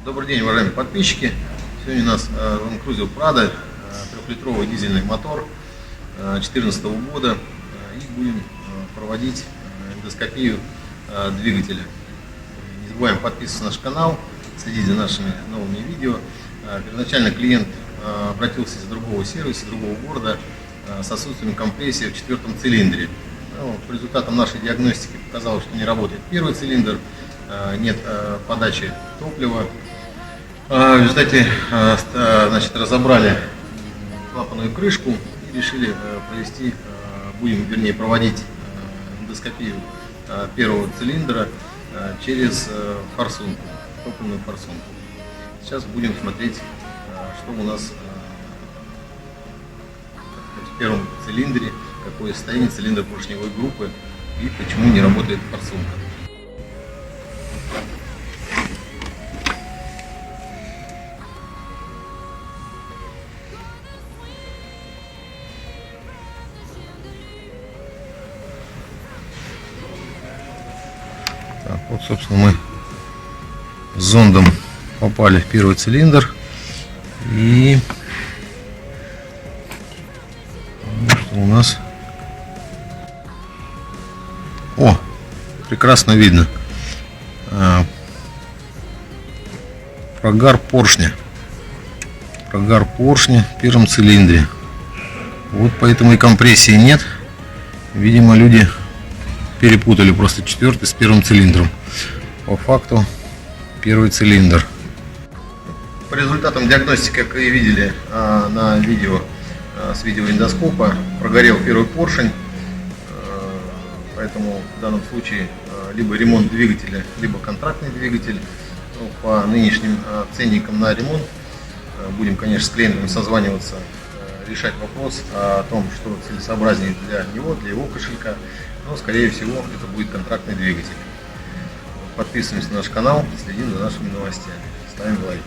Добрый день, уважаемые подписчики. Сегодня у нас Land Cruiser Prado, 3-литровый дизельный мотор 2014 года. И будем проводить эндоскопию двигателя. Не забываем подписываться на наш канал, следить за нашими новыми видео. Первоначально клиент обратился из другого сервиса, другого города с отсутствием компрессии в 4-м цилиндре. По результатам нашей диагностики показалось, что не работает первый цилиндр, нет подачи топлива. В результате разобрали клапанную крышку и решили проводить эндоскопию первого цилиндра через форсунку, топливную форсунку. Сейчас будем смотреть, что у нас в первом цилиндре, какое состояние цилиндра поршневой группы и почему не работает форсунка. Так, вот, собственно, мы с зондом попали в первый цилиндр, и что у нас? Прекрасно видно прогар поршня в первом цилиндре. Вот поэтому и компрессии нет. Видимо, люди перепутали просто 4-й с первым цилиндром. По факту первый цилиндр. По результатам диагностики, как вы видели на видео с видеоэндоскопа, прогорел первый поршень. Поэтому в данном случае либо ремонт двигателя, либо контрактный двигатель. По нынешним ценникам на ремонт будем, конечно, с клиентами созваниваться, решать вопрос о том, что целесообразнее для него, для его кошелька. Но, скорее всего, это будет контрактный двигатель. Подписываемся на наш канал, следим за нашими новостями, ставим лайки.